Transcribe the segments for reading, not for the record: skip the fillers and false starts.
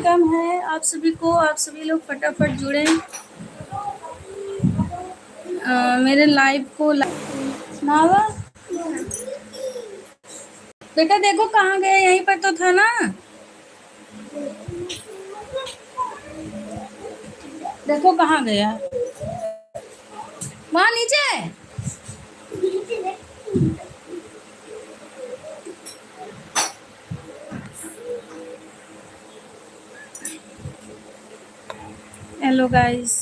Welcome है आप सभी को। आप सभी लोग फटाफट जुड़े मेरे लाइव को। नावा बेटा देखो कहाँ गए, यहीं पर तो था ना। देखो कहाँ गया, वहाँ नीचे। हेलो गाइस,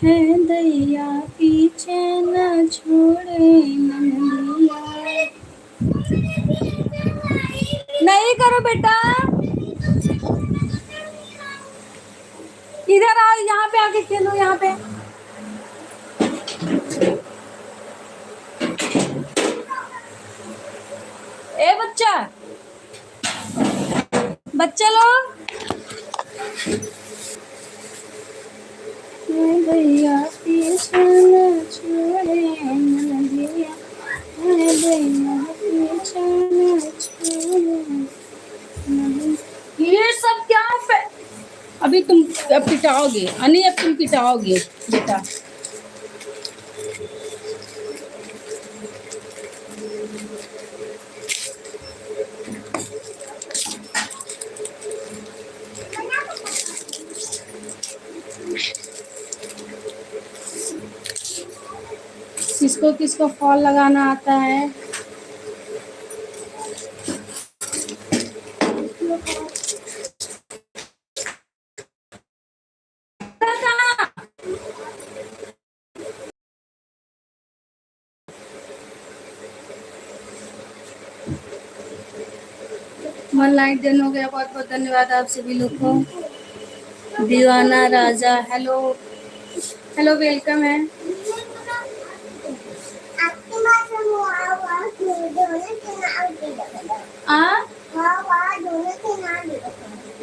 है दैया पीछे न छोड़े नंदिया। नहीं करो बेटा, इधर आओ, यहाँ पे आके खेलो। यहाँ पे ए बच्चा, बच्चे लोग भैया पीछे न छोड़े नंदिया, भैया पीछे न छोड़े नंदिया। ये सब क्या पे? अभी तुम अब पिटाओगे अनी, अब तुम पिटाओगे बेटा। किसको किसको फॉल लगाना आता है? मन लाइट देन हो गया, बहुत बहुत धन्यवाद आप सभी लोग को। दीवाना राजा, हेलो हेलो, वेलकम है।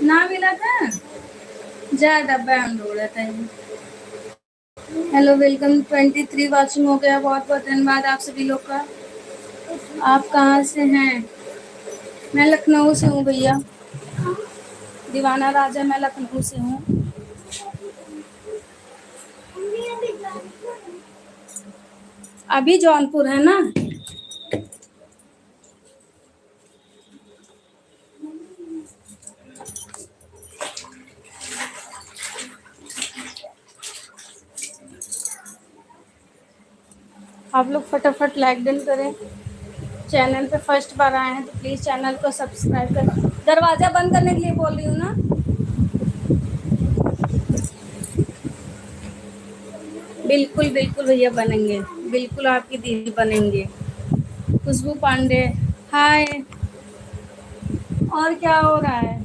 ना मिला था, जा डब्बा हम ढूंढ रहे थे। हेलो वेलकम, 23 वॉचिंग हो गया, बहुत बहुत धन्यवाद आप सभी लोग का। आप कहाँ से हैं? मैं लखनऊ से हूँ भैया। दीवाना राजा, मैं लखनऊ से हूँ। अभी जौनपुर है ना। आप लोग फटाफट लाइक डन करें। चैनल पे फर्स्ट बार आए हैं तो प्लीज़ चैनल को सब्सक्राइब करें। दरवाज़ा बंद करने के लिए बोल रही हूँ ना। बिल्कुल बिल्कुल भैया बनेंगे, बिल्कुल आपकी दीदी बनेंगे। खुशबू पांडे, हाय। और क्या हो रहा है?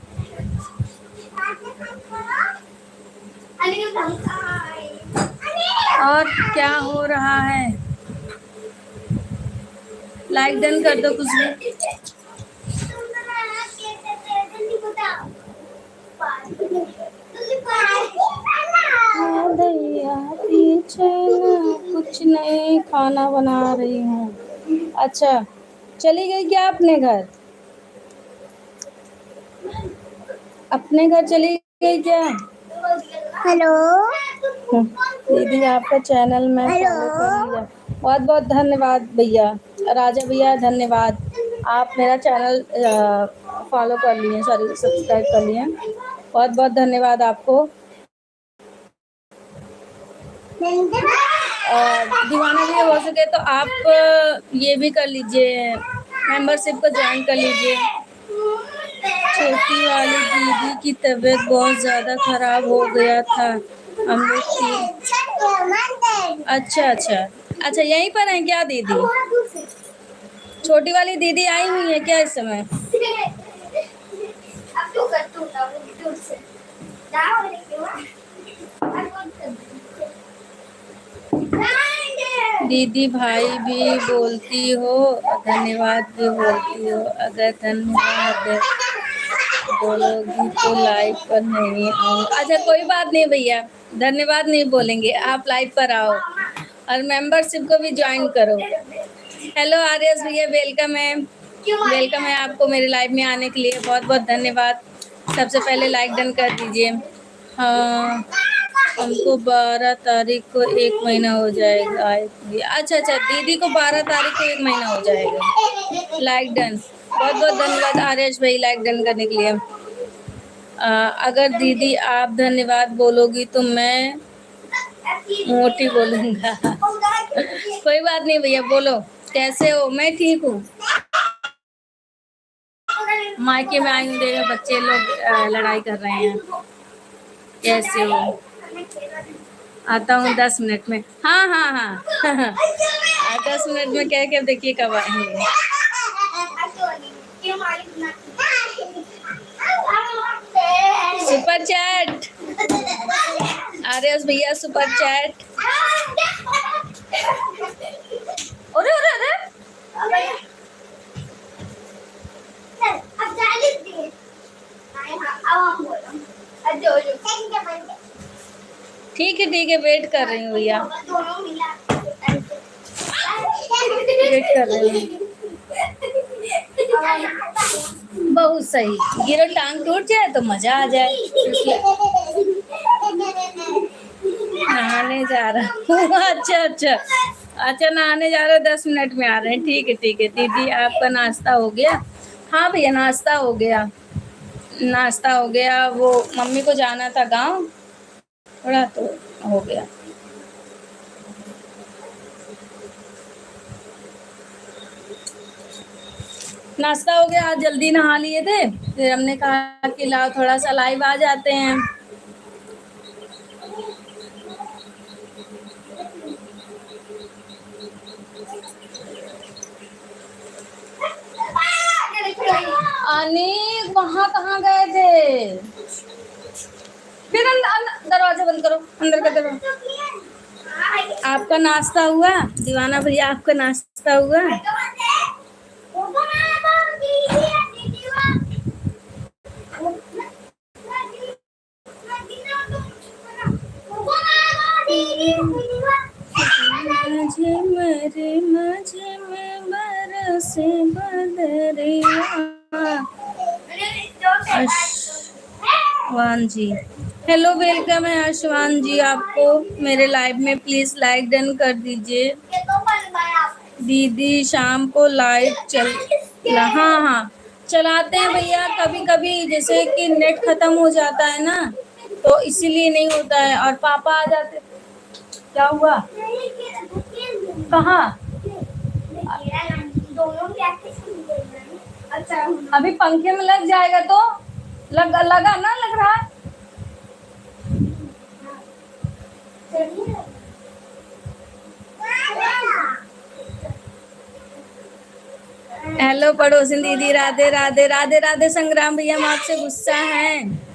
और क्या हो रहा है? लाइक डन कर दो खुशबू। भैया पीछे कुछ नहीं, खाना बना रही हूँ। अच्छा, चली गई क्या अपने घर? अपने घर चली गई क्या? हेलो दीदी, आपका चैनल मैं फॉलो कर लिया, बहुत बहुत धन्यवाद भैया। राजा भैया धन्यवाद, आप मेरा चैनल फॉलो कर लिए, सॉरी सब्सक्राइब कर लिए, बहुत बहुत धन्यवाद आपको। दीवाना भी हो सके तो आप ये भी कर लीजिए, मेंबरशिप को ज्वाइन कर लीजिए। छोटी वाली दीदी की तबीयत बहुत ज़्यादा ख़राब हो गया था, हम लोग की। अच्छा अच्छा अच्छा, यहीं पर हैं क्या दीदी? छोटी वाली दीदी आई हुई है क्या इस समय? दीदी भाई भी बोलती हो, धन्यवाद भी बोलती हो। अगर धन्यवाद बोलोगी तो लाइव पर नहीं आऊँ। अच्छा कोई बात नहीं भैया, धन्यवाद नहीं बोलेंगे, आप लाइव पर आओ। और मेंबरशिप को भी ज्वाइन करो। हेलो आर्यस भैया, वेलकम है आपको मेरे लाइव में आने के लिए। बहुत बहुत धन्यवाद। सबसे पहले लाइक डन कर दीजिए। हाँ, हमको 12 तारीख को 1 महीना हो जाएगा आए हुए। अच्छा अच्छा, दीदी को 12 तारीख को 1 महीना हो जाएगा। Like done. बहुत बहुत धन्यवाद आर्यस भाई लाइक डन करने के लिए। अगर दीदी आप धन्यवाद बोलोगी तो मैं मोटी बोलूंगा। कोई बात नहीं भैया, बोलो। कैसे हो? मैं ठीक हूँ। मायके में आई हूँ, देखो बच्चे लोग लड़ाई कर रहे हैं। कैसे हो? आता हूँ 10 मिनट में। हाँ हाँ हाँ 10 मिनट में कह के देखिए कब आएंगे। सुपर चैट आर्यस भैया, सुपर चैट। अरे अरे अरे, ठीक है, वेट कर रही हूँ भैया, वेट कर रही हूँ। बहुत सही। गिरो टांग टूट जाए तो मजा आ जाए। नहाने जा रहा हूँ। अच्छा अच्छा अच्छा, नहाने जा रहे हो, 10 मिनट में आ रहे हैं। ठीक है दीदी, आपका नाश्ता हो गया? हाँ भैया, नाश्ता हो गया, नाश्ता हो गया। वो मम्मी को जाना था गांव थोड़ा, तो हो गया। नाश्ता हो गया, आज जल्दी नहा लिए थे, फिर हमने कहा कि लाओ थोड़ा सा लाइव आ जाते हैं। अनिक वहाँ कहाँ गए थे? फिर दरवाजा बंद करो, अंदर का दरवाजा। आपका नाश्ता हुआ दीवाना भैया? आपका नाश्ता हुआ? माझे में बरसे बदरिया। अशवान जी, हेलो, वेलकम है अशवान जी आपको मेरे लाइव में। प्लीज लाइक डन कर दीजिए। दीदी शाम को लाइव हाँ चलाते हैं भैया। कभी कभी जैसे कि नेट खत्म हो जाता है ना, तो इसीलिए नहीं होता है। और पापा आ जाते। क्या हुआ? कहाँ? अभी पंखे में लग जाएगा तो लगा ना, लग रहा है। हेलो पड़ोसी दीदी, राधे राधे राधे राधे। संग्राम भैया, हम आपसे गुस्सा हैं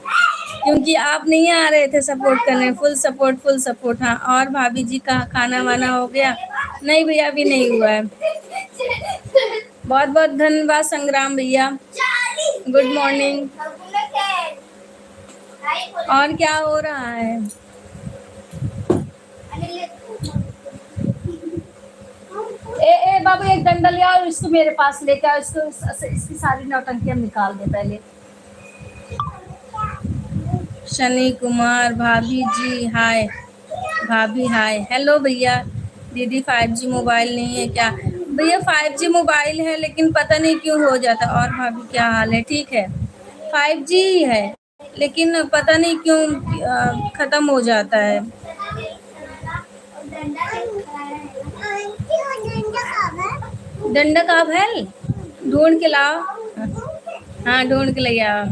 क्योंकि आप नहीं आ रहे थे सपोर्ट करने। Full support. हाँ, और भाभी जी का खाना वाना हो गया? नहीं भैया, अभी नहीं हुआ है। बहुत बहुत धन्यवाद संग्राम भैया, गुड मॉर्निंग। और क्या हो रहा है? ए बाबू, एक डंडा ले आओ, इसको मेरे पास लेके आओ। इसकी सारी नौटंकी हम निकाल दे पहले। शनि कुमार, भाभी जी हाय। भाभी हाय। हेलो भैया। दीदी 5G मोबाइल नहीं है क्या? भैया 5G मोबाइल है, लेकिन पता नहीं क्यों हो जाता। और भाभी क्या हाल है? ठीक है, 5G ही है, लेकिन पता नहीं क्यों खत्म हो जाता है। डंडा कहाँ है? ढूंढ के लाओ। हाँ, ढूंढ के ले आओ।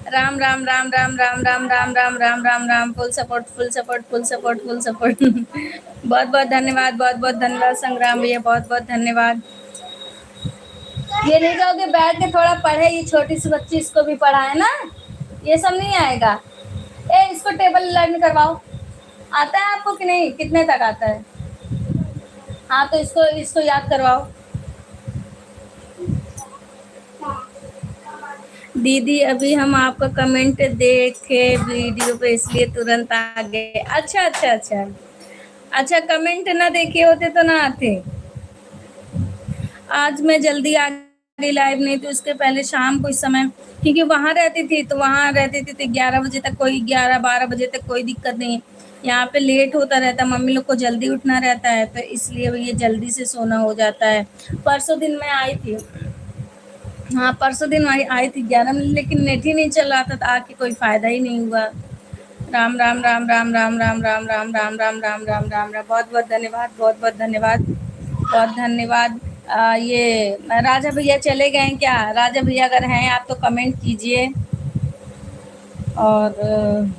राम राम राम राम राम राम राम राम राम राम राम। फुल सपोर्ट बहुत बहुत धन्यवाद, बहुत बहुत धन्यवाद संग्राम भैया, बहुत बहुत धन्यवाद। ये नहीं कहोगे बैठ के थोड़ा पढ़े, ये छोटी सी बच्ची, इसको भी पढ़ाए ना, ये सब नहीं आएगा। इसको टेबल लर्न करवाओ। आता है आपको कि नहीं? कितने तक आता है? हाँ, तो इसको याद करवाओ। दीदी अभी हम आपका कमेंट देखे वीडियो पे, इसलिए तुरंत आ गए। अच्छा। अच्छा, कमेंट ना देखे होते तो ना आते। आज मैं जल्दी आ गई लाइव, नहीं तो इसके पहले शाम को इस समय, क्योंकि वहाँ रहती थी तो वहाँ रहती थी तो 11 बजे तक कोई 11-12 बजे तक कोई दिक्कत नहीं है। यहाँ पे लेट होता रहता है, मम्मी लोग को जल्दी उठना रहता है तो इसलिए ये जल्दी से सोना हो जाता है। परसों दिन मैं आई थी, हाँ परसों दिन आई थी 11 बजे, लेकिन नेट ही नहीं चल रहा था तो आके कोई फायदा ही नहीं हुआ। राम राम राम राम राम राम राम राम राम राम राम राम राम राम, बहुत बहुत धन्यवाद, बहुत बहुत धन्यवाद, बहुत धन्यवाद। ये राजा भैया चले गए हैं क्या? राजा भैया अगर हैं आप तो कमेंट कीजिए। और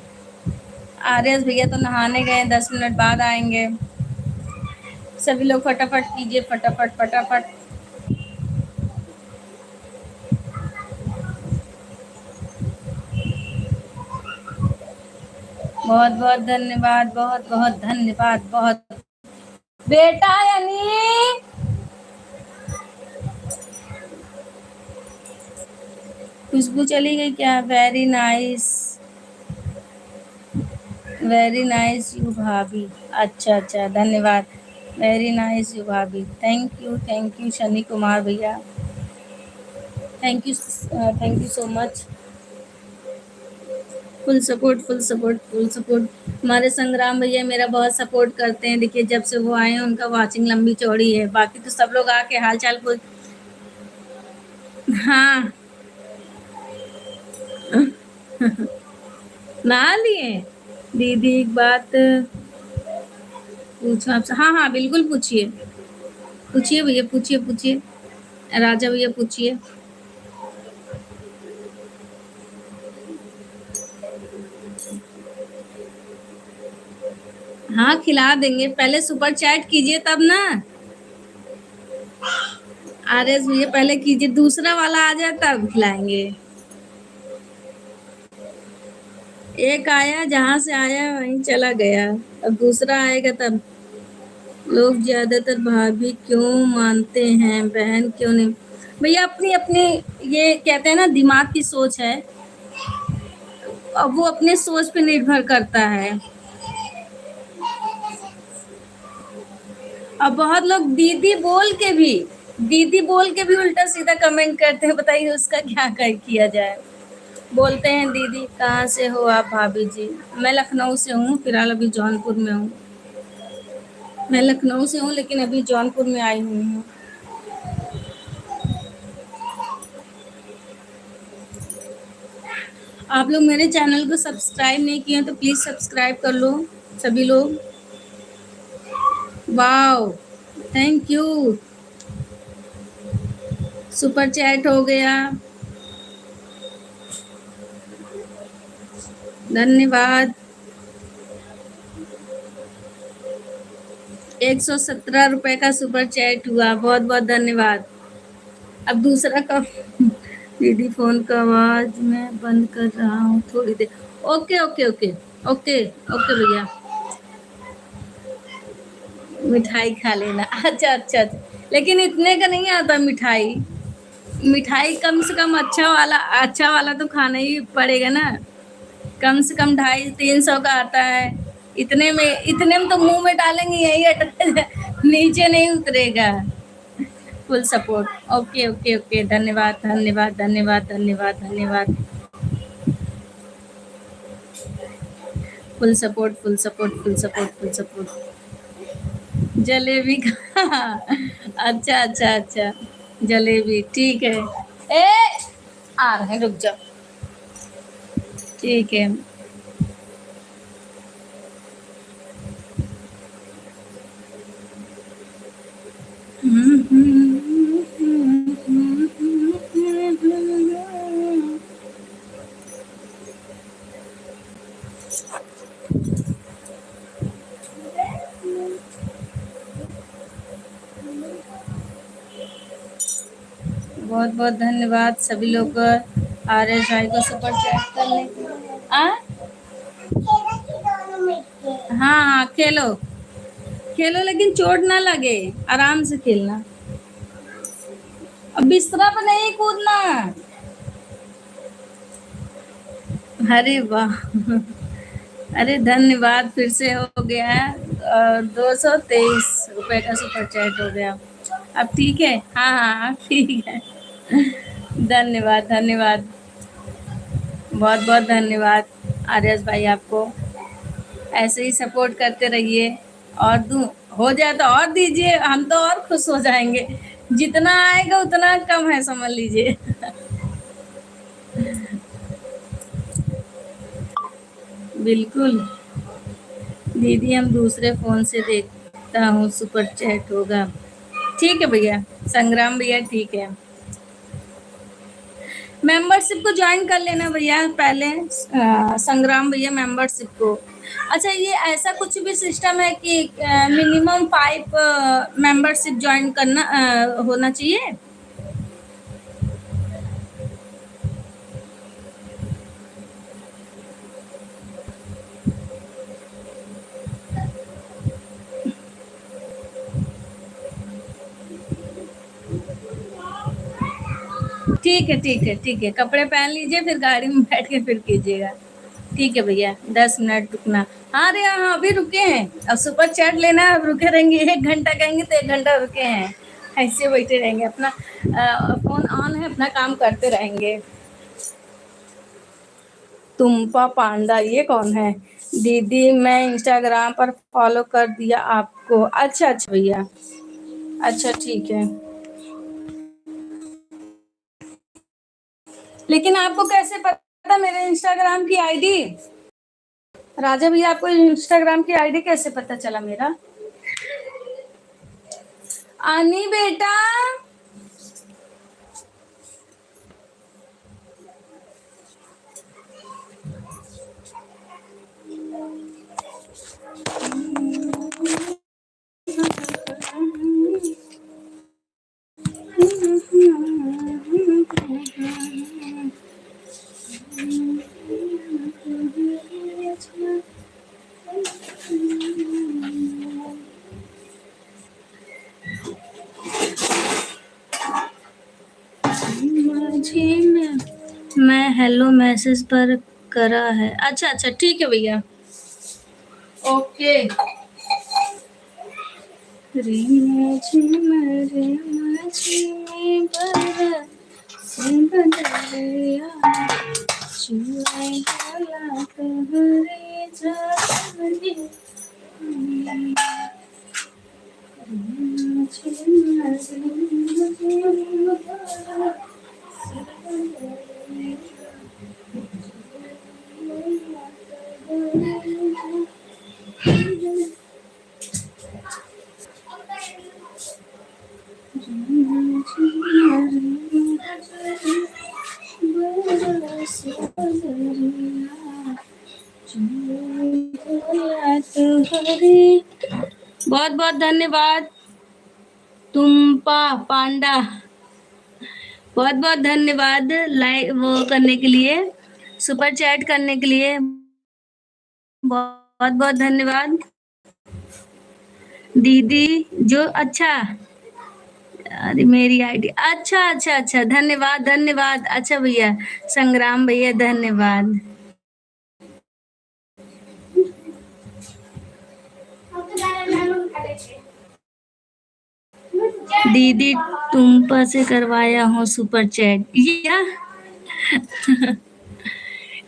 आर्यस भैया तो नहाने गए, 10 मिनट बाद आएंगे। सभी लोग फटाफट कीजिए, फटाफट फटाफट। बहुत बहुत धन्यवाद, बहुत बहुत धन्यवाद, बहुत। बेटा यानी खुशबू चली गई क्या? Very nice, very nice you भाभी। अच्छा अच्छा, धन्यवाद। वेरी नाइस यू भाभी, थैंक यू शनि कुमार भैया, thank you so much. Full support, full support, full support. हमारे संग्राम भैया मेरा बहुत सपोर्ट करते हैं, देखिए जब से वो आए हैं उनका वाचिंग लंबी चौड़ी है। बाकी तो सब लोग आके हाल चाल पूछ। हाँ नहा लिए। दीदी एक बात पूछो आपसे? हाँ हाँ बिल्कुल पूछिए, पूछिए भैया, पूछिए पूछिए, राजा भैया पूछिए। हाँ खिला देंगे, पहले सुपर चैट कीजिए तब ना। आरएस भैया पहले कीजिए, दूसरा वाला आ जाए तब खिलाएंगे। एक आया, जहाँ से आया वहीं चला गया, अब दूसरा आएगा तब। लोग ज्यादातर भाभी क्यों मानते हैं, बहन क्यों नहीं? भैया अपनी अपनी, ये कहते हैं ना दिमाग की सोच है, अब वो अपने सोच पे निर्भर करता है। अब बहुत लोग दीदी बोल के भी उल्टा सीधा कमेंट करते हैं, बताइए उसका क्या किया जाए। बोलते हैं दीदी कहाँ से हो आप भाभी जी? मैं लखनऊ से हूँ, फिलहाल अभी जौनपुर में हूँ। मैं लखनऊ से हूँ लेकिन अभी जौनपुर में आई हुई हूँ। आप लोग मेरे चैनल को सब्सक्राइब नहीं किए हैं तो प्लीज़ सब्सक्राइब कर लो सभी लोग। Wow, thank you. Super chat हो गया, धन्यवाद। 117 रुपए का सुपर चैट हुआ, बहुत बहुत धन्यवाद। अब दूसरा कब? दीदी फोन का आवाज मैं बंद कर रहा हूँ थोड़ी देर। Okay okay okay, okay okay भैया, मिठाई खा लेना। अच्छा अच्छा अच्छा, लेकिन इतने का नहीं आता मिठाई। मिठाई कम से कम अच्छा वाला तो खाना ही पड़ेगा ना। कम से कम 250-300 का आता है। इतने में तो मुंह में डालेंगे यही अटक नीचे नहीं उतरेगा। Full support, okay okay okay, धन्यवाद धन्यवाद धन्यवाद धन्यवाद धन्यवाद। Full support, full support, full support, full support. Jalebi का अच्छा अच्छा अच्छा, जलेबी ठीक है। ए आ रहे हैं, रुक जाओ। ठीक है। बहुत बहुत धन्यवाद सभी लोग को, आर एस भाई को सुपर चैट करने के लिए। हाँ हाँ खेलो, खेलो लेकिन चोट ना लगे, आराम से खेलना। अब बिस्तरा पर नहीं कूदना। अरे वाह, अरे धन्यवाद, फिर से हो गया है। ₹223 का सुपर चैट हो गया। अब ठीक है? हाँ हाँ, अब ठीक है। धन्यवाद धन्यवाद, बहुत बहुत धन्यवाद आर्यस भाई आपको। ऐसे ही सपोर्ट करते रहिए, और दूँ हो जाए तो और दीजिए, हम तो और खुश हो जाएंगे। जितना आएगा उतना कम है, समझ लीजिए। बिल्कुल दीदी, हम दूसरे फोन से देखता हूँ, सुपर चैट होगा। ठीक है भैया, संग्राम भैया ठीक है। मेंबरशिप को ज्वाइन कर लेना भैया पहले, संग्राम भैया मेंबरशिप को। अच्छा, ये ऐसा कुछ भी सिस्टम है कि मिनिमम 5 मेंबरशिप ज्वाइन करना होना चाहिए? ठीक है ठीक है ठीक है, कपड़े पहन लीजिए, फिर गाड़ी में बैठ के फिर कीजिएगा। ठीक है भैया, 10 मिनट रुकना। हाँ अरे हाँ, अभी रुके हैं। अब सुपर चैट लेना है, अब रुके रहेंगे। 1 घंटा कहेंगे तो 1 घंटा रुके हैं। ऐसे बैठे रहेंगे, अपना फोन ऑन है, अपना काम करते रहेंगे। तुम्पा पांडा, ये कौन है? दीदी मैं इंस्टाग्राम पर फॉलो कर दिया आपको। अच्छा अच्छा भैया, अच्छा ठीक है। लेकिन आपको कैसे पता मेरे इंस्टाग्राम की आईडी? राजा भैया, आपको इंस्टाग्राम की आईडी कैसे पता चला मेरा? आनी बेटा, मैं हेलो मैसेज पर करा है। अच्छा अच्छा ठीक है भैया, ओके। रे झिम बरसे बदरिया, चुए गला तोहरे जाने। बहुत बहुत धन्यवाद तुम्पा पांडा, बहुत बहुत धन्यवाद लाइक वो करने के लिए, सुपर चैट करने के लिए। बहुत बहुत धन्यवाद दीदी। जो अच्छा, अरे मेरी आईडी, अच्छा अच्छा अच्छा, धन्यवाद धन्यवाद। अच्छा भैया, संग्राम भैया धन्यवाद। दीदी तुम्पा से करवाया हूँ सुपर चैट।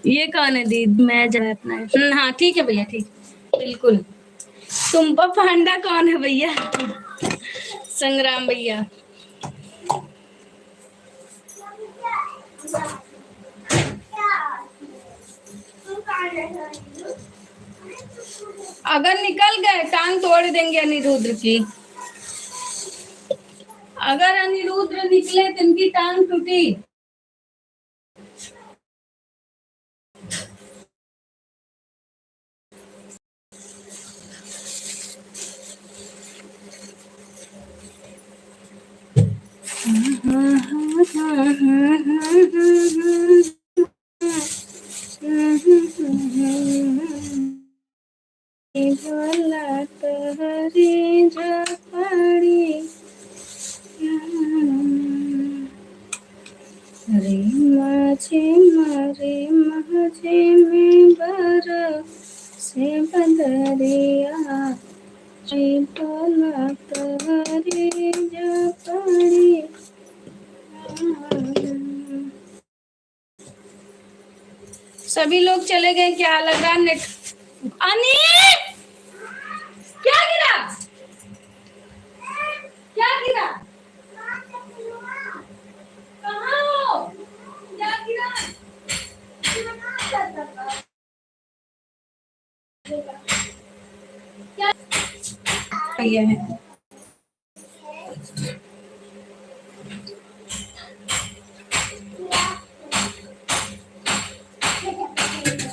ये कौन है दीदी? मैं जरा अपना हाँ ठीक है भैया, ठीक, बिल्कुल। तुम्पा पांडा कौन है भैया? संग्राम भैया, अगर निकल गए टांग तोड़ देंगे अनिरुद्र की। अगर अनिरुद्र निकले तो इनकी टांग टूटी। भला तहरी झपड़ी, रे माझे मारे माझे में बर से बदरिया, सभी लोग चले गए क्या? लग रहा नेट। अनी, क्या गिरा? क्या गिरा? कहाँ हो? क्या गिरा? क्या ये है?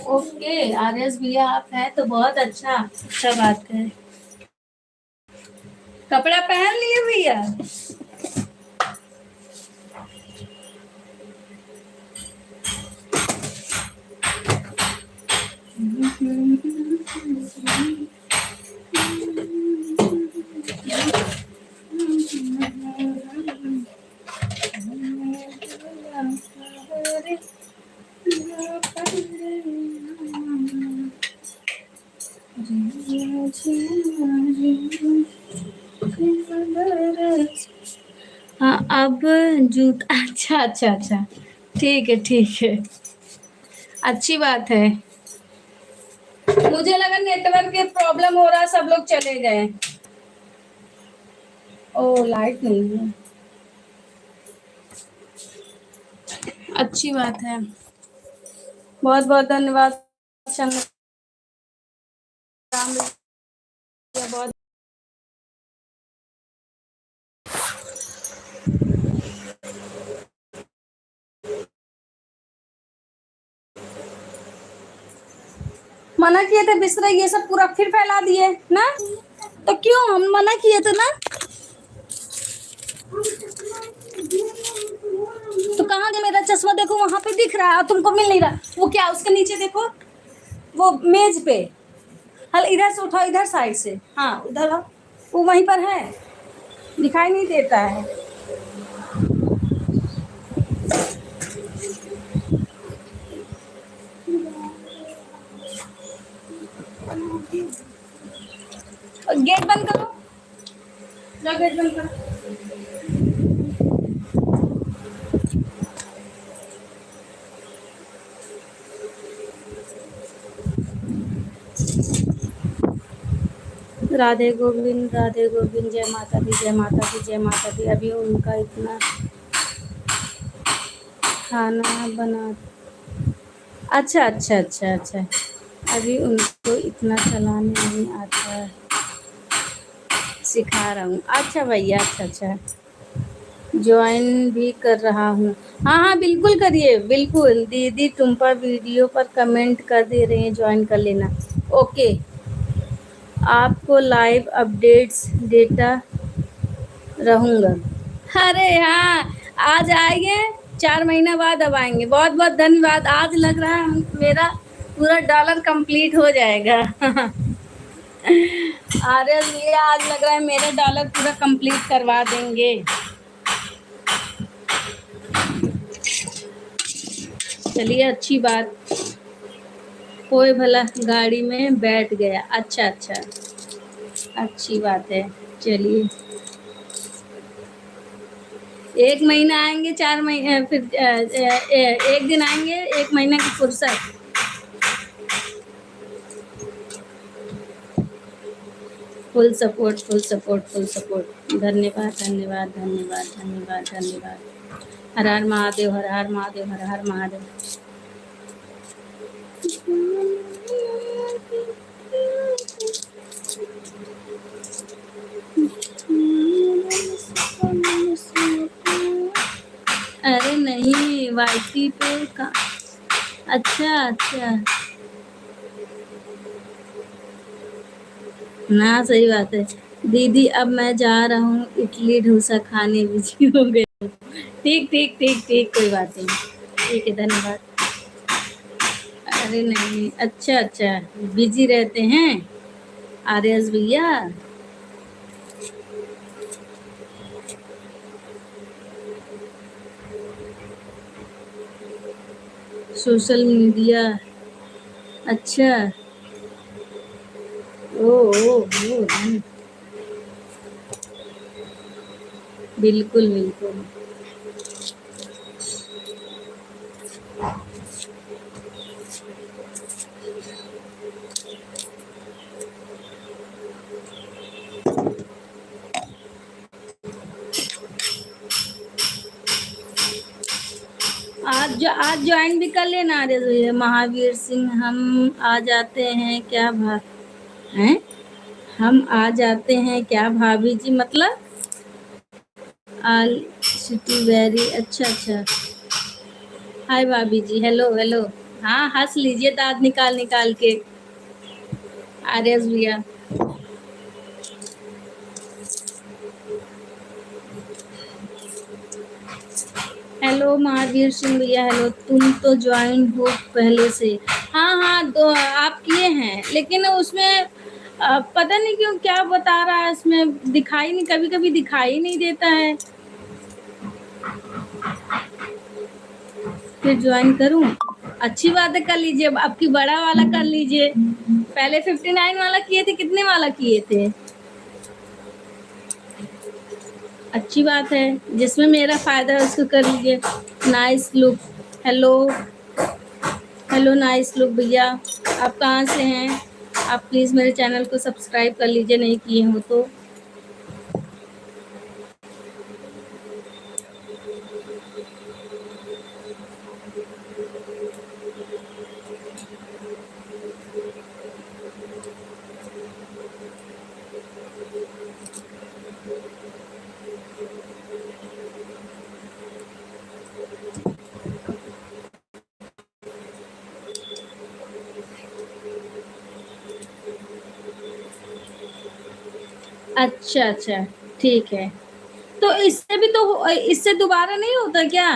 ओके, आरएस भैया आप हैं तो बहुत अच्छा, अच्छा बात है। कपड़ा पहन लिए भैया? हाँ अब जूत, अच्छा अच्छा अच्छा, ठीक है ठीक है, अच्छी बात है। मुझे लगा नेटवर्क के प्रॉब्लम हो रहा, सब लोग चले गए। ओ लाइट नहीं है, अच्छी बात है। बहुत बहुत धन्यवाद संग्राम भैया, बहुत। मना किए थे बिस्तरा ये सब पूरा फिर फैला दिए ना, तो क्यों हम मना किए थे ना? तो कहाँ गया मेरा चश्मा? देखो वहां पे दिख रहा है और तुमको मिल नहीं रहा। वो क्या उसके नीचे देखो, वो मेज पे। हल इधर से उठाओ, इधर साइड से, हाँ उधर आओ, वो वहीं पर है, दिखाई नहीं देता है। और गेट बंद करो, जाओ गेट बंद करो। राधे गोविंद, जय माता दी, जय माता दी, जय माता दी। अभी उनका इतना खाना बना, अच्छा अच्छा अच्छा अच्छा, अभी उनको इतना चलाने नहीं आता है, सिखा रहा हूँ। अच्छा भैया, अच्छा अच्छा, ज्वाइन भी कर रहा हूँ। हाँ हाँ बिल्कुल करिए, बिल्कुल। दीदी टुम्पा वीडियो पर कमेंट कर दे रहे हैं, ज्वाइन कर लेना। ओके, आपको लाइव अपडेट्स देता रहूँगा। अरे हाँ, आज आएंगे, 4 महीना बाद अब आएंगे। बहुत बहुत धन्यवाद। आज लग रहा है मेरा पूरा डॉलर कंप्लीट हो जाएगा। अरे ये आज लग रहा है मेरा डॉलर पूरा कंप्लीट करवा देंगे। चलिए अच्छी बात, कोई भला गाड़ी में बैठ गया, अच्छा अच्छा, अच्छी बात है। चलिए 1 महीना आएंगे, 4 महीने फिर 1 दिन आएंगे, 1 महीने की फुर्सत। Full support, full support, full support. धन्यवाद धन्यवाद धन्यवाद धन्यवाद धन्यवाद। हर हर महादेव, हर हर महादेव, हर हर महादेव। अरे नहीं, वाईटी पे का, अच्छा अच्छा, ना सही बात है। दीदी अब मैं जा रहा हूँ इडली डोसा खाने, बिजी हो गए। ठीक ठीक ठीक ठीक, कोई बात नहीं, ठीक है, धन्यवाद। अरे नहीं, अच्छा अच्छा, बिजी रहते हैं आर्यस भैया। सोशल मीडिया, अच्छा, ओ ओ ओ, बिल्कुल बिल्कुल। आज ज्वाइन भी कर लेना। अरे महावीर सिंह, हम आ जाते हैं क्या हैं? हम आ जाते हैं क्या भाभी जी, मतलब आल सिटी वेरी अच्छा अच्छा। हाय भाभी जी, हेलो हेलो। हाँ, हंस लीजिए दांत निकाल निकाल के। आर्यस भैया, हेलो महावीर सिंह भैया, हेलो। तुम तो ज्वाइन हो पहले से। हाँ हाँ, तो आप किए हैं, लेकिन उसमें पता नहीं क्यों क्या बता रहा है, उसमें दिखाई नहीं, कभी कभी दिखाई नहीं देता है। फिर ज्वाइन करूं? अच्छी बात है, कर लीजिए। अब आपकी बड़ा वाला कर लीजिए। पहले 59 वाला किए थे, कितने वाला किए थे? अच्छी बात है, जिसमें मेरा फायदा है उसको कर लीजिए। Nice look, hello hello, nice look भैया। आप कहाँ से हैं? आप प्लीज़ मेरे चैनल को सब्सक्राइब कर लीजिए, नहीं किए हो तो। अच्छा अच्छा, ठीक है। तो इससे भी तो, इससे दोबारा नहीं होता क्या?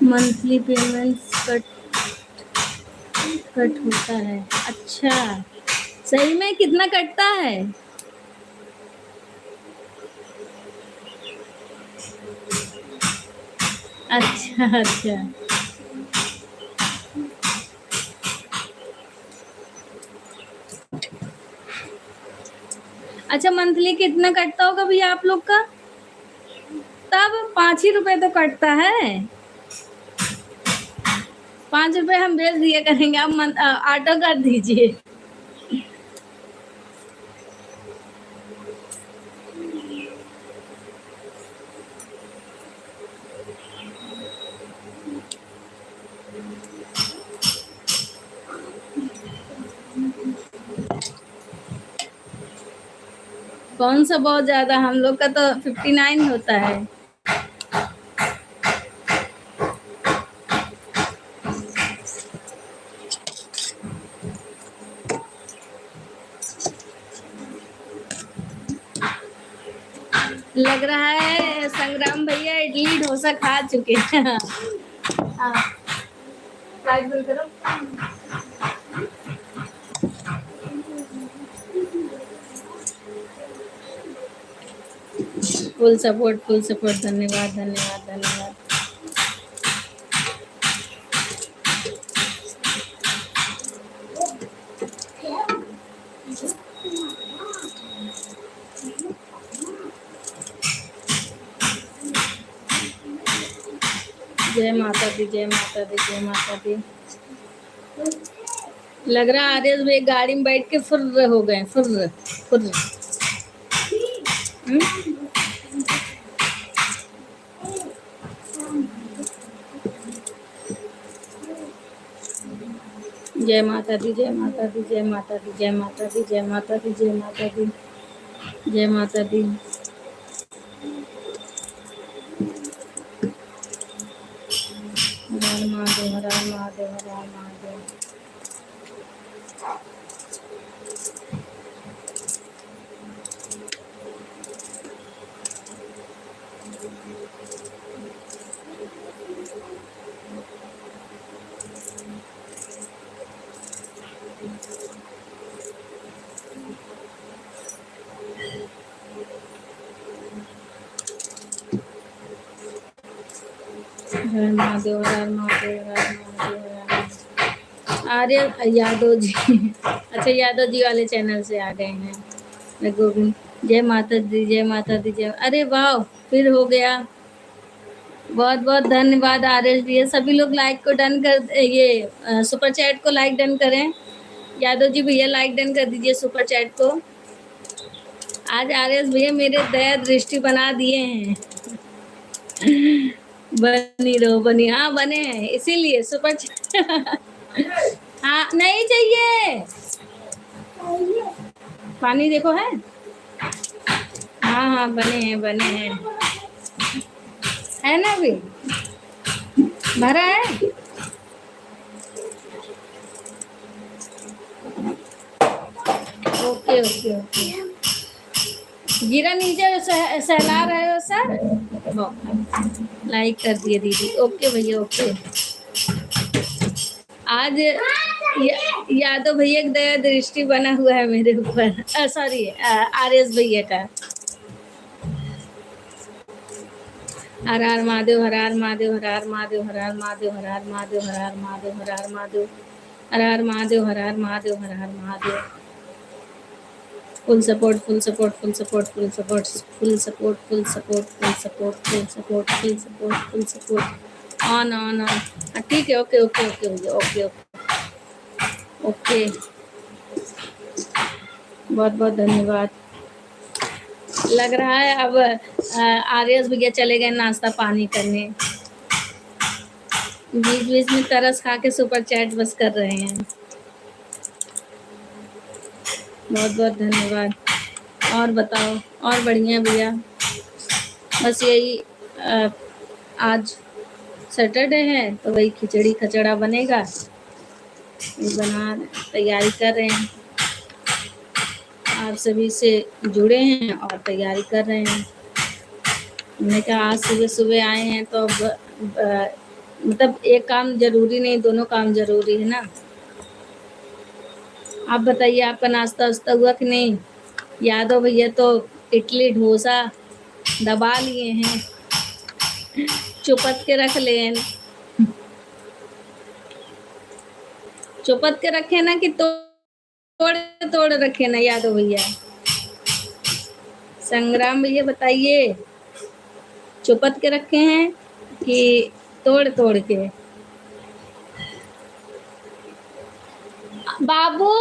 मंथली पेमेंट्स कट होता है? अच्छा, सही में कितना कटता है? अच्छा अच्छा। अच्छा, मंथली कितना कटता होगा भैया आप लोग का? तब 5 ही रुपए तो कटता है। 5 रुपए हम भेज दिया करेंगे, आप ऑटो कर दीजिए। कौन सा बहुत ज्यादा, हम लोग का तो 59 होता है। लग रहा है संग्राम भैया इडली डोसा खा चुके हैं। हाँ, लाइट बंद करो। फुल सपोर्ट, फुल सपोर्ट, धन्यवाद धन्यवाद धन्यवाद। जय माता दी, जय माता दी, जय माता दी। लग रहा है आर्यस भाई गाड़ी में बैठ के फुर्र हो गए, फुर्र फुर्र। हम्म? जय माता दी, जय माता दी, जय माता दी, जय माता दी, जय माता दी, जय माता दी, जय माता दी। हर हर महादेव, हर हर महादेव, हर हर महादेव। हर महादेव, हर महादेव, हर महादेव, हर महादेव। आर्य यादव जी अच्छा, यादव जी वाले चैनल से आ गए हैं। मैं गोविंद, जय माता दी, जय माता दी, जय। अरे वाह, फिर हो गया। बहुत बहुत धन्यवाद आर्यस भैया। सभी लोग लाइक को डन कर, ये सुपर चैट को लाइक डन करें। यादव जी भैया लाइक डन कर दीजिए सुपर चैट को। आज आर्यस भैया मेरे दया दृष्टि बना दिए हैं। बनी रहो, बनी, हाँ बने हैं, इसीलिए सुपर हाँ नहीं चाहिए। पानी देखो है। हाँ हाँ बने हैं, बने हैं, है ना अभी भरा है। Okay okay okay. गिरा नीचे सहला रहे हो सर। लाइक कर दिए दीदी। ओके भैया ओके। आज यादव भैया की दया दृष्टि बना हुआ है मेरे ऊपर। सॉरी, आर्यस भैया का। Har Har Mahadev, Har Har Mahadev, Har Har Mahadev, Har Har Mahadev, Har Har Mahadev, Har Har Mahadev, Har Har Mahadev, Har Har Mahadev, Har Har Mahadev, Har Har Mahadev. Full support, full support, full support, full support, full support, full support, full support, full support, full support, full support. On on on. ठीक है, ओके ओके ओके भैया, ओके ओके ओके। बहुत बहुत धन्यवाद। लग रहा है अब आर्यस भैया चले गए नाश्ता पानी करने। बीच बीच में तरस खा के सुपर चैट बस कर रहे हैं। बहुत बहुत धन्यवाद। और बताओ, और बढ़िया भैया। बस यही आज सैटरडे है तो वही खिचड़ी खचड़ा बनेगा, बना तैयारी कर रहे हैं। आप सभी से जुड़े हैं और तैयारी कर रहे हैं। हमने कहा आज सुबह सुबह आए हैं तो अब मतलब एक काम जरूरी नहीं, दोनों काम जरूरी है ना। आप बताइए, आपका नाश्ता वास्ता हुआ कि नहीं? यादव भैया तो इडली डोसा दबा लिए हैं, चुपत के रख ले, चुपत के रखे ना कि तोड़ तोड़ रखे ना यादव भैया? संग्राम भैया बताइए, चुपत के रखे हैं कि तोड़ तोड़ के? बाबू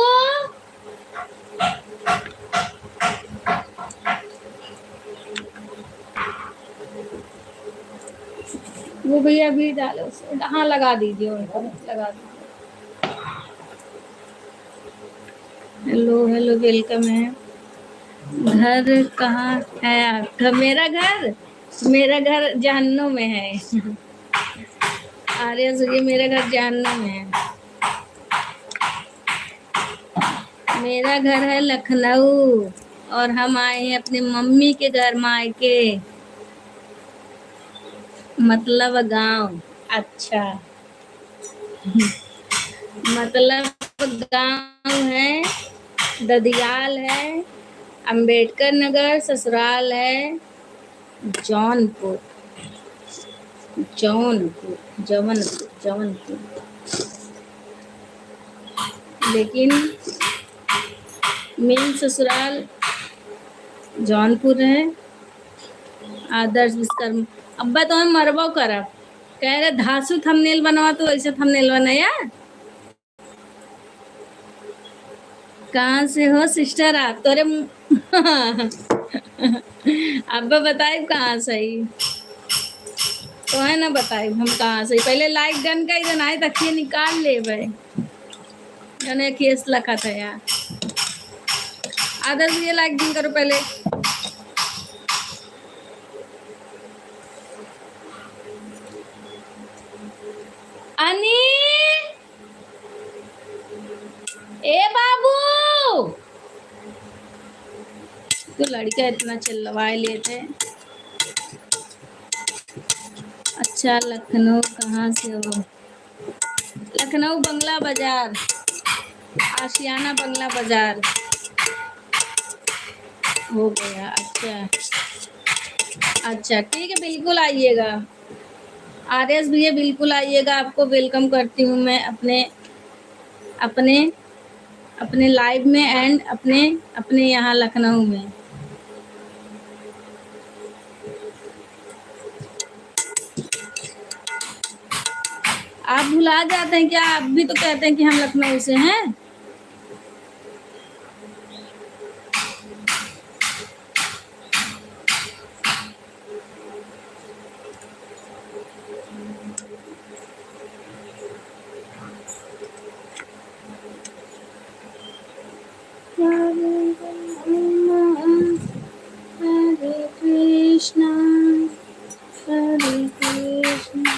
वो भैया भी डालो, हाँ लगा दीजिए, उनको लगा दीजिए। हेलो हेलो, वेलकम है। घर कहाँ है आपका? मेरा घर जहन्नुम में है। आर्य सूर्य, मेरा घर जहन्नुम में है। मेरा घर है लखनऊ और हम आए हैं अपनी मम्मी के घर, मायके मतलब गांव। अच्छा मतलब गांव है, ददियाल है, अंबेडकर नगर, ससुराल है जौनपुर, जौनपुर, जौनपुर, जौनपुर। लेकिन मेन ससुराल जौनपुर है। आदर्श विश्वकर्मा। अब्बा तो हम मरबो करब, कह रहे धासु थंबनेल बनवा, तो ऐसे थंबनेल बनाया। कहाँ से हो सिस्टर आप? तोरे अब्बा बताए कहाँ से ही तो है ना, बताए हम कहाँ से। पहले लाइक डन कर देना है, तकिए निकाल ले भाई, जने केस लखा था यार। आदर्श ये लाइक डन करो पहले। अनि ए बाबू, तो लड़का इतना चिल्लवाए लेते। अच्छा, लखनऊ कहाँ से हो? लखनऊ बंगला बाजार, आशियाना बंगला बाजार हो गया। अच्छा अच्छा, ठीक है, बिल्कुल आइएगा। आरएस भैया बिल्कुल आइएगा, आपको वेलकम करती हूँ मैं अपने अपने अपने लाइव में एंड अपने अपने यहाँ लखनऊ में। आप भुला जाते हैं क्या? आप भी तो कहते हैं कि हम लखनऊ से हैं। हरे कृष्णा हरे कृष्णा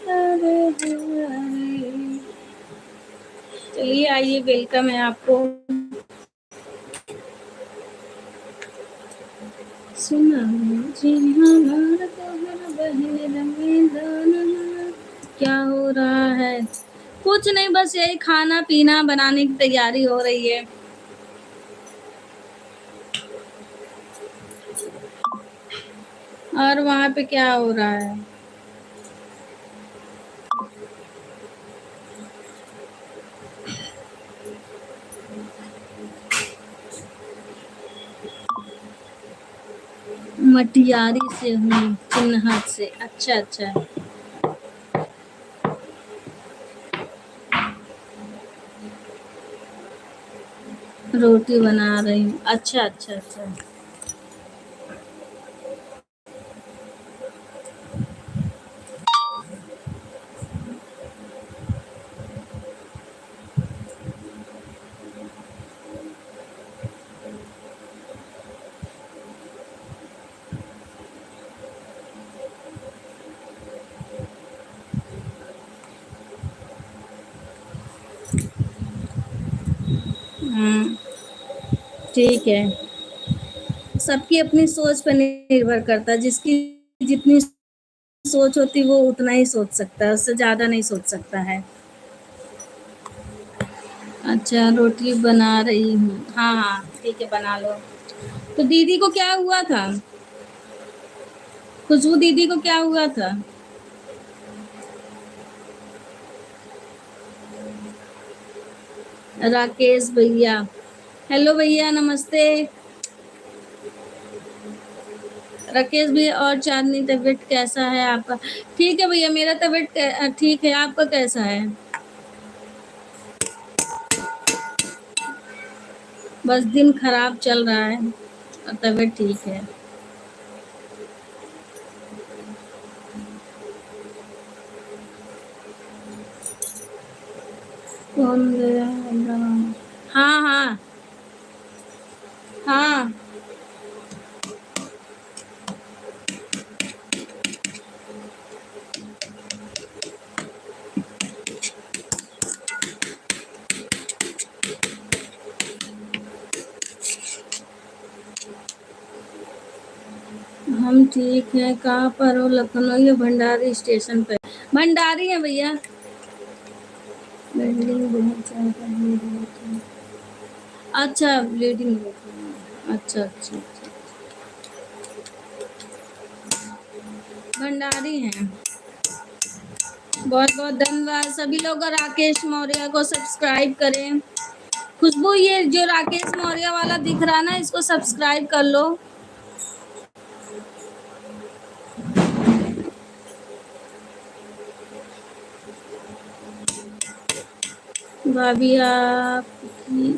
हरे हरे। चलिए आइए, वेलकम है आपको। सुना जी हमारा तोहर बहन रंगीन दाना। क्या हो रहा है? कुछ नहीं, बस यही खाना पीना बनाने की तैयारी हो रही है। और वहाँ पे क्या हो रहा है? मटियारी से हूँ, चिन्हट से। अच्छा अच्छा, रोटी बना रही हूँ। अच्छा अच्छा अच्छा। हाँ, ठीक है। सबकी अपनी सोच पर निर्भर करता है, जिसकी जितनी सोच होती वो उतना ही सोच सकता है, उससे ज्यादा नहीं सोच सकता है। अच्छा, रोटी बना रही हूँ। हाँ हाँ, ठीक है, बना लो। तो दीदी को क्या हुआ था? खुशबू दीदी को क्या हुआ था? राकेश भैया, हेलो भैया, नमस्ते। राकेश भैया और चांदनी, तबीयत कैसा है आपका? ठीक है भैया, मेरा तबीयत ठीक है। आपका कैसा है? बस दिन खराब चल रहा है और तबीयत ठीक है। कौन गया? हाँ हाँ हाँ, हम ठीक हैं। कहाँ पर हो? लखनऊ या भंडारी स्टेशन पे? भंडारी है भैया। बिल्डिंग बहुत ज्यादा भीड़ होती है। अच्छा, ब्लीडिंग होती है। अच्छा अच्छा अच्छा, भंडारी हैं। बहुत बहुत धन्यवाद सभी लोग। राकेश मौर्य को सब्सक्राइब करें। खुशबू, ये जो राकेश मौर्य वाला दिख रहा ना, इसको सब्सक्राइब कर लो। भाभी आपकी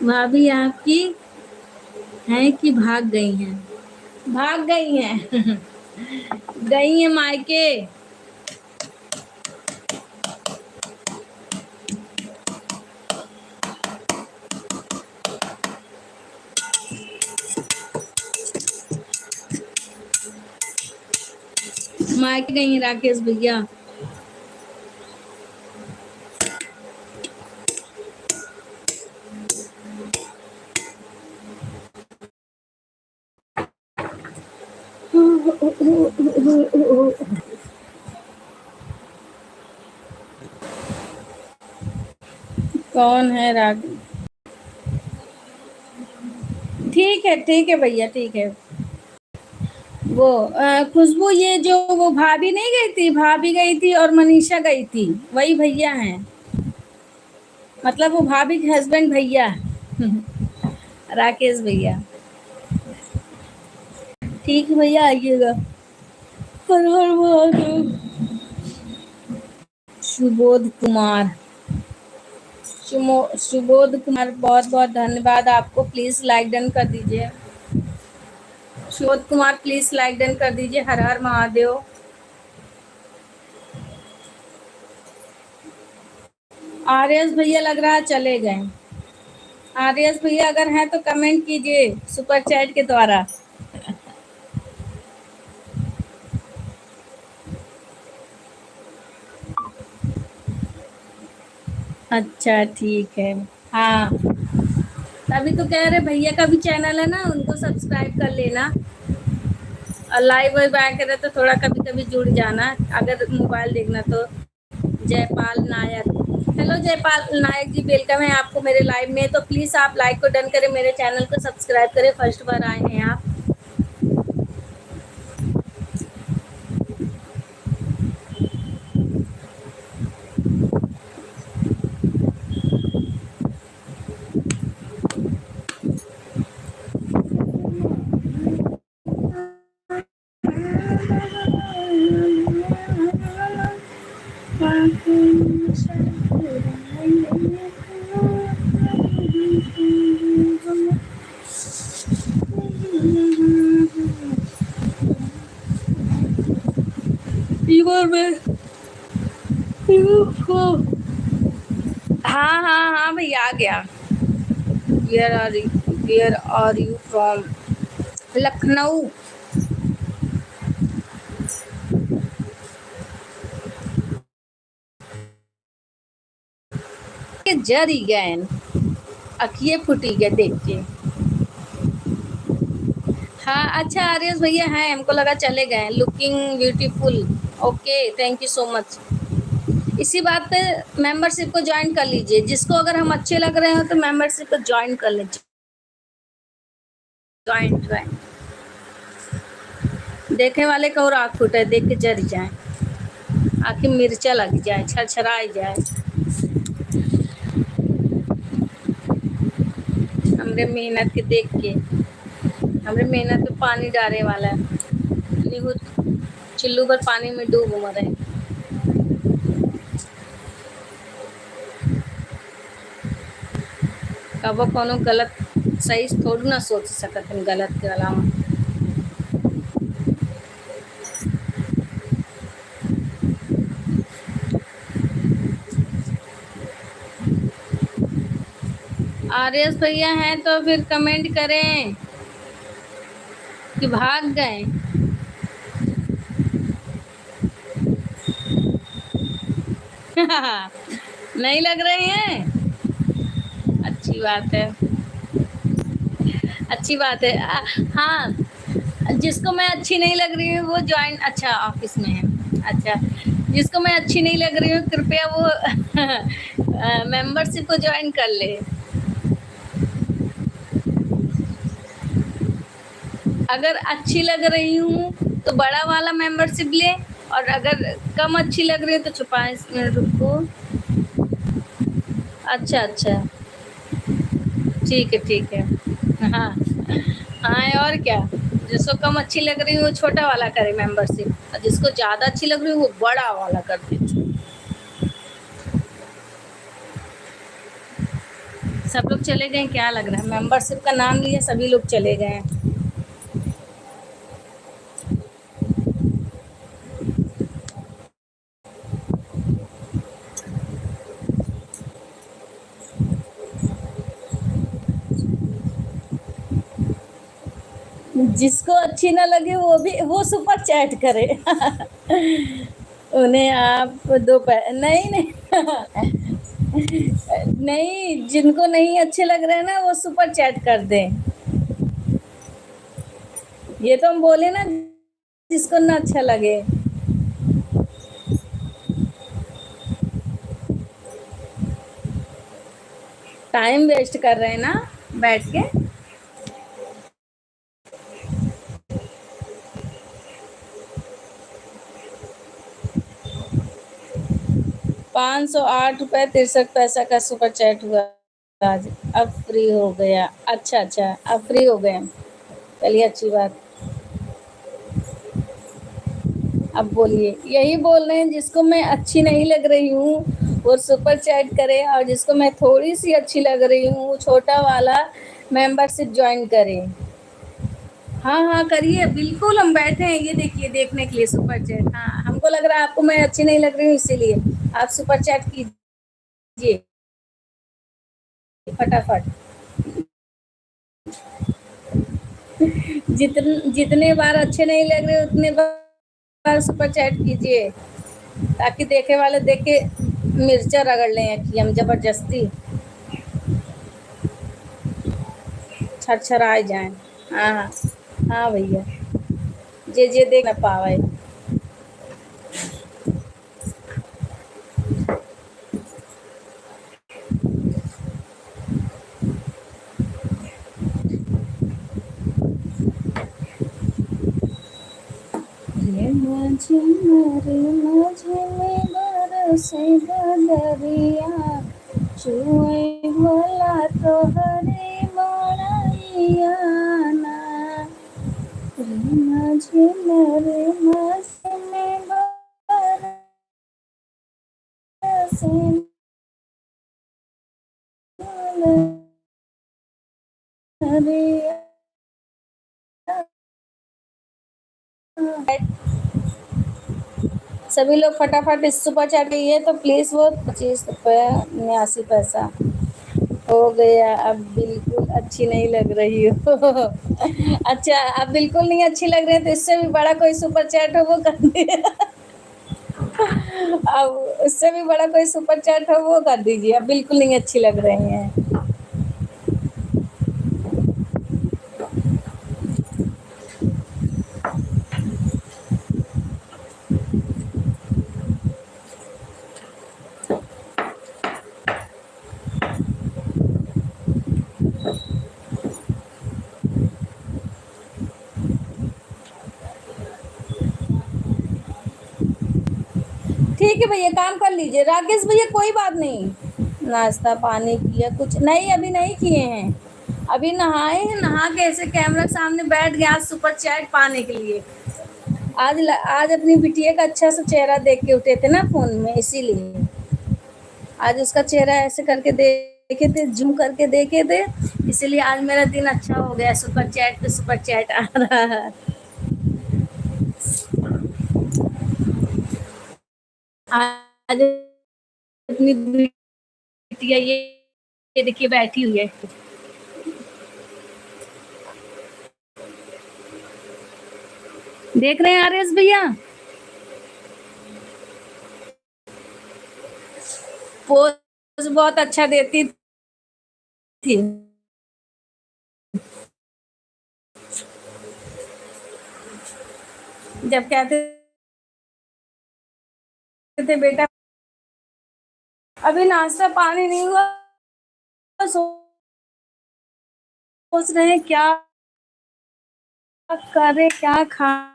भाभी आपकी हैं कि भाग गई हैं? भाग गई हैं। गई हैं मायके। मायके गई हैं राकेश भैया। कौन है राग? ठीक है भैया, ठीक है। वो खुशबू, ये जो वो भाभी नहीं गई थी, भाभी गई थी और मनीषा गई थी, वही भैया हैं। मतलब वो भाभी के हस्बैंड भैया। राकेश भैया। ठीक है भैया, आइएगा। हर हर महादेव। सुबोध कुमार, सुबोध कुमार, बहुत बहुत धन्यवाद आपको। प्लीज लाइक डन कर दीजिए। Subodh Kumar please like done कर दीजिए। हर हर महादेव। आर्यस भैया लग रहा है चले गए। आर्यस भैया अगर हैं तो कमेंट कीजिए सुपर चैट के द्वारा। अच्छा ठीक है। हाँ, तभी तो कह रहे भैया का भी चैनल है ना, उनको सब्सक्राइब कर लेना। और लाइव वाइव आया करे तो थोड़ा कभी कभी जुड़ जाना, अगर मोबाइल देखना तो। जयपाल नायक, हेलो जयपाल नायक जी, वेलकम है आपको मेरे लाइव में। तो प्लीज़ आप लाइक को डन करें, मेरे चैनल को सब्सक्राइब करें, फर्स्ट बार आए हैं आप। फीवर में। हाँ हाँ हाँ भैया, आ गया। Where are you from? Lucknow. जरी गए, अखिए फूटी गए देख के। हाँ अच्छा, आर्यस भैया हैं, हमको लगा चले गए। Looking beautiful. Okay, thank you so much. इसी बात पे मेंबरशिप को ज्वाइन कर लीजिए। जिसको अगर हम अच्छे लग रहे हो तो मेंबरशिप को ज्वाइन कर लीजिए। Join join. देखने वाले का और आँख फूटे, देख के जर जाए, आँखें मिर्चा लग जाए, छरछराई जाए। हमरे मेहनत के देख के, हमरे मेहनत पे पानी डाले वाला है। चिल्लू पर पानी में डूब मरे। कबो कोनो गलत सही थोड़ी ना सोच सकत हम, गलत के अलावा। आर्यस भैया हैं तो फिर कमेंट करें कि भाग गए। नहीं लग रही हैं? अच्छी बात है, अच्छी बात है। हाँ, जिसको मैं अच्छी नहीं लग रही हूँ वो ज्वाइन, अच्छा ऑफिस में है। अच्छा, जिसको मैं अच्छी नहीं लग रही हूँ कृपया वो मेंबरशिप को ज्वाइन कर ले। अगर अच्छी लग रही हूँ तो बड़ा वाला मेंबरशिप ले, और अगर कम अच्छी लग रही है तो छुपा, इसमें रुको। अच्छा अच्छा, ठीक है। हाँ हाँ, और क्या। जिसको कम अच्छी लग रही है वो छोटा वाला करे मेंबरशिप, और जिसको ज़्यादा अच्छी लग रही है वो बड़ा वाला कर दे। सब लोग चले गए क्या लग रहा है? मेंबरशिप का नाम लिया सभी लोग चले गए हैं। जिसको अच्छी ना लगे वो भी वो सुपर चैट करे। उन्हें आप नहीं नहीं। नहीं, जिनको नहीं अच्छे लग रहे हैं ना वो सुपर चैट कर दें। ये तो हम बोले ना, जिसको ना अच्छा लगे। टाइम वेस्ट कर रहे हैं ना बैठ के। 508 रुपये 63 पैसा का सुपर चैट हुआ आज। अब फ्री हो गया। अच्छा अच्छा, अब फ्री हो गए। चलिए अच्छी बात। अब बोलिए। यही बोल रहे हैं, जिसको मैं अच्छी नहीं लग रही हूँ वो सुपर चैट करे, और जिसको मैं थोड़ी सी अच्छी लग रही हूँ छोटा वाला मेंबरशिप ज्वाइन करे। हाँ हाँ करिए, बिल्कुल हम बैठे हैं ये देखिए देखने के लिए सुपर चैट। हाँ, हमको लग रहा है आपको मैं अच्छी नहीं लग रही हूँ, इसीलिए आप सुपर चैट कीजिए फटाफट। जितने बार अच्छे नहीं लग रहे उतने बार सुपर चैट कीजिए, ताकि देखे वाले देख के मिर्चा रगड़ लें कि हम जबरदस्ती छरछराए जाएं। हाँ हाँ हाँ भैया, जे देख ना पावे। रे माझे में बरसे बदरिया, छुए भला तोहरे बड़ाइया ना। रे माझे में बरसे बदरिया। सभी लोग फटाफट इस सुपर चैट ये तो प्लीज वो 25 रुपये 89 पैसा हो गया। अब बिल्कुल अच्छी नहीं लग रही हो। अच्छा, अब बिल्कुल नहीं अच्छी लग रही है तो इससे भी बड़ा कोई सुपर चैट हो वो कर दीजिए। अब उससे भी बड़ा कोई सुपर चैट हो वो कर दीजिए। अब बिल्कुल नहीं अच्छी लग रही हैं। ठीक है भैया, काम कर लीजिए। राकेश भैया कोई बात नहीं, नाश्ता पानी किया कुछ नहीं? अभी नहीं किए हैं, अभी नहाए हैं। नहा के ऐसे कैमरा सामने बैठ गया आज सुपर चैट पाने के लिए। आज अपनी बिटिया का अच्छा सा चेहरा देख के उठे थे ना फोन में, इसीलिए आज उसका चेहरा ऐसे करके देखे थे, जूम करके देखे थे, इसीलिए आज मेरा दिन अच्छा हो गया। सुपर चैट पे सुपर चैट आ रहा है आज। अपनी बिटिया ये देखिए बैठी हुई है। देख रहे हैं आरएस भैया? पोज बहुत अच्छा देती थी। जब कहते थे बेटा अभी नाश्ता पानी नहीं हुआ, सोच रहे हैं क्या करे क्या खा।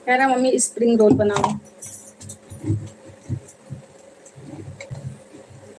कह रहा मम्मी स्प्रिंग रोल बनाओ।